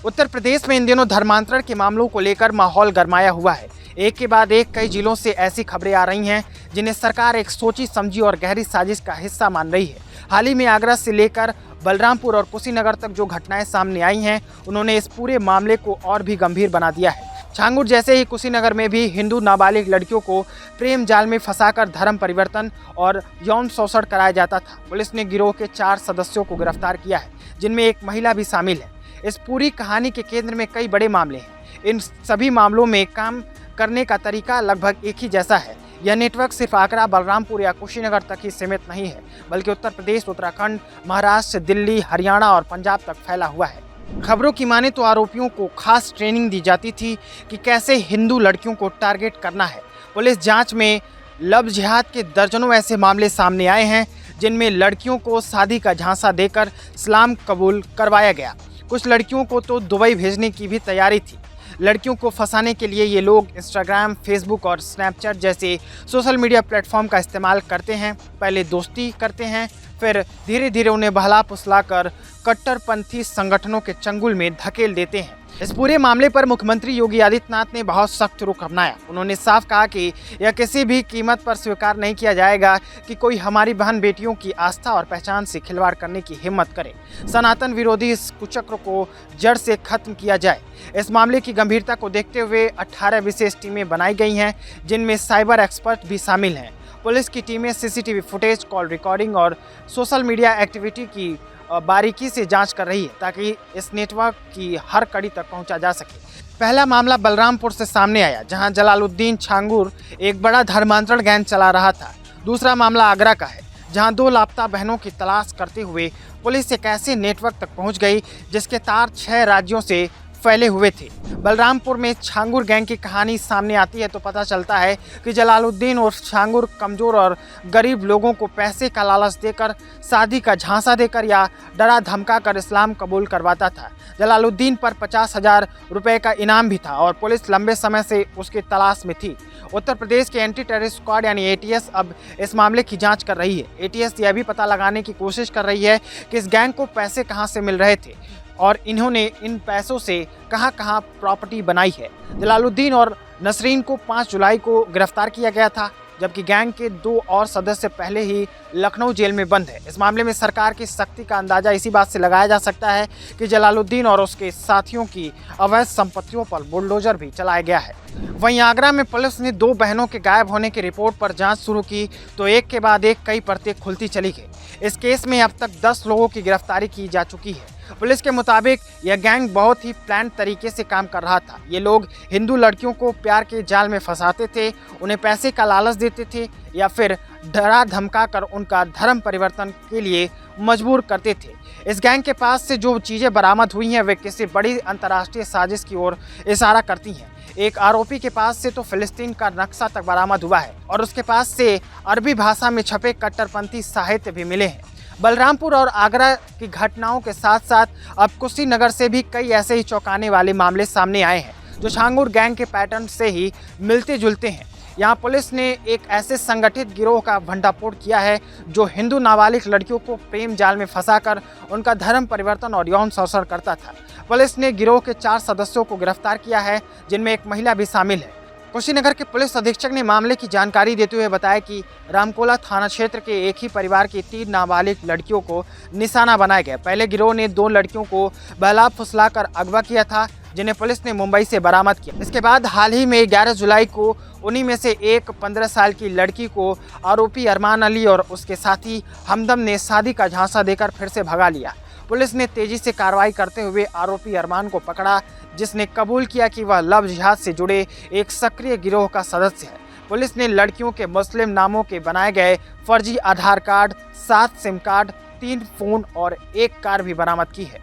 उत्तर प्रदेश में इन दिनों धर्मांतरण के मामलों को लेकर माहौल गरमाया हुआ है। एक के बाद एक कई जिलों से ऐसी खबरें आ रही हैं जिन्हें सरकार एक सोची समझी और गहरी साजिश का हिस्सा मान रही है। हाल ही में आगरा से लेकर बलरामपुर और कुशीनगर तक जो घटनाएं सामने आई हैं, उन्होंने इस पूरे मामले को और भी गंभीर बना दिया है। छांगुर जैसे ही कुशीनगर में भी हिंदू नाबालिग लड़कियों को प्रेम जाल में फंसाकर धर्म परिवर्तन और यौन शोषण कराया जाता था। पुलिस ने गिरोह के 4 सदस्यों को गिरफ्तार किया है, जिनमें एक महिला भी शामिल है। इस पूरी कहानी के केंद्र में कई बड़े मामले हैं। इन सभी मामलों में काम करने का तरीका लगभग एक ही जैसा है। यह नेटवर्क सिर्फ आगरा, बलरामपुर या कुशीनगर तक ही सीमित नहीं है, बल्कि उत्तर प्रदेश, उत्तराखंड, महाराष्ट्र, दिल्ली, हरियाणा और पंजाब तक फैला हुआ है। खबरों की माने तो आरोपियों को खास ट्रेनिंग दी जाती थी कि कैसे हिंदू लड़कियों को टारगेट करना है। पुलिस जांच में लव जिहाद के दर्जनों ऐसे मामले सामने आए हैं जिनमें लड़कियों को शादी का झांसा देकर इस्लाम कबूल करवाया गया। कुछ लड़कियों को तो दुबई भेजने की भी तैयारी थी। लड़कियों को फंसाने के लिए ये लोग इंस्टाग्राम, फेसबुक और स्नैपचैट जैसे सोशल मीडिया प्लेटफॉर्म का इस्तेमाल करते हैं। पहले दोस्ती करते हैं, फिर धीरे धीरे उन्हें बहला फुसलाकर कट्टरपंथी संगठनों के चंगुल में धकेल देते हैं। इस पूरे मामले पर मुख्यमंत्री योगी आदित्यनाथ ने बहुत सख्त रुख अपनाया। उन्होंने साफ कहा कि यह किसी भी कीमत पर स्वीकार नहीं किया जाएगा कि कोई हमारी बहन बेटियों की आस्था और पहचान से खिलवाड़ करने की हिम्मत करे। सनातन विरोधी इस कुचक्र को जड़ से खत्म किया जाए। इस मामले की गंभीरता को देखते हुए 18 विशेष टीमें बनाई गई हैं, जिनमें साइबर एक्सपर्ट भी शामिल हैं। पुलिस की टीमें सीसीटीवी फुटेज, कॉल रिकॉर्डिंग और सोशल मीडिया एक्टिविटी की बारीकी से जांच कर रही है, ताकि इस नेटवर्क की हर कड़ी तक पहुंचा जा सके। पहला मामला बलरामपुर से सामने आया, जहां जलालुद्दीन छांगुर एक बड़ा धर्मांतरण गैंग चला रहा था। दूसरा मामला आगरा का है, जहां 2 लापता बहनों की तलाश करते हुए पुलिस एक ऐसे नेटवर्क तक पहुंच गई जिसके तार 6 राज्यों से फैले हुए थे। बलरामपुर में छांगुर गैंग की कहानी सामने आती है तो पता चलता है कि जलालुद्दीन और छांगुर कमज़ोर और गरीब लोगों को पैसे का लालच देकर, शादी का झांसा देकर या डरा धमका कर इस्लाम कबूल करवाता था। जलालुद्दीन पर 50,000 रुपये का इनाम भी था और पुलिस लंबे समय से उसकी तलाश में थी। उत्तर प्रदेश के एंटी टेररिस्ट स्क्वाड यानी एटीएस अब इस मामले की जांच कर रही है। एटीएस यह भी पता लगाने की कोशिश कर रही है कि इस गैंग को पैसे कहां से मिल रहे थे और इन्होंने इन पैसों से कहां प्रॉपर्टी बनाई है। जलालुद्दीन और नसरीन को 5 जुलाई को गिरफ्तार किया गया था, जबकि गैंग के 2 और सदस्य पहले ही लखनऊ जेल में बंद है। इस मामले में सरकार की सख्ती का अंदाजा इसी बात से लगाया जा सकता है कि जलालुद्दीन और उसके साथियों की अवैध संपत्तियों पर बुलडोजर भी चलाया गया है। वहीं आगरा में पुलिस ने 2 बहनों के गायब होने की रिपोर्ट पर जांच शुरू की तो एक के बाद एक कई परतें खुलती चली गई। इस केस में अब तक 10 लोगों की गिरफ्तारी की जा चुकी है। पुलिस के मुताबिक यह गैंग बहुत ही प्लान तरीके से काम कर रहा था। ये लोग हिंदू लड़कियों को प्यार के जाल में फंसाते थे, उन्हें पैसे का लालच देते थे या फिर डरा धमका कर उनका धर्म परिवर्तन के लिए मजबूर करते थे। इस गैंग के पास से जो चीज़ें बरामद हुई हैं वे किसी बड़ी अंतर्राष्ट्रीय साजिश की ओर इशारा करती हैं। एक आरोपी के पास से तो फिलिस्तीन का नक्शा तक बरामद हुआ है और उसके पास से अरबी भाषा में छपे कट्टरपंथी साहित्य भी मिले हैं। बलरामपुर और आगरा की घटनाओं के साथ साथ अब कुशीनगर से भी कई ऐसे ही चौंकाने वाले मामले सामने आए हैं जो छांगुर गैंग के पैटर्न से ही मिलते जुलते हैं। यहाँ पुलिस ने एक ऐसे संगठित गिरोह का भंडाफोड़ किया है जो हिंदू नाबालिग लड़कियों को प्रेम जाल में फंसाकर उनका धर्म परिवर्तन और यौन शोषण करता था। पुलिस ने गिरोह के 4 सदस्यों को गिरफ्तार किया है, जिनमें एक महिला भी शामिल है। कुशीनगर के पुलिस अधीक्षक ने मामले की जानकारी देते हुए बताया कि रामकोला थाना क्षेत्र के एक ही परिवार की 3 नाबालिग लड़कियों को निशाना बनाया गया। पहले गिरोह ने 2 लड़कियों को बहला फुसलाकर अगवा किया था, जिन्हें पुलिस ने मुंबई से बरामद किया। इसके बाद हाल ही में 11 जुलाई को उन्हीं में से एक 15 साल की लड़की को आरोपी अरमान अली और उसके साथी हमदम ने शादी का झांसा देकर फिर से भगा लिया। पुलिस ने तेजी से कार्रवाई करते हुए आरोपी अरमान को पकड़ा, जिसने कबूल किया कि वह लव जिहाद से जुड़े एक सक्रिय गिरोह का सदस्य है। पुलिस ने लड़कियों के मुस्लिम नामों के बनाए गए फर्जी आधार कार्ड, 7 सिम कार्ड, 3 फोन और 1 कार भी बरामद की है।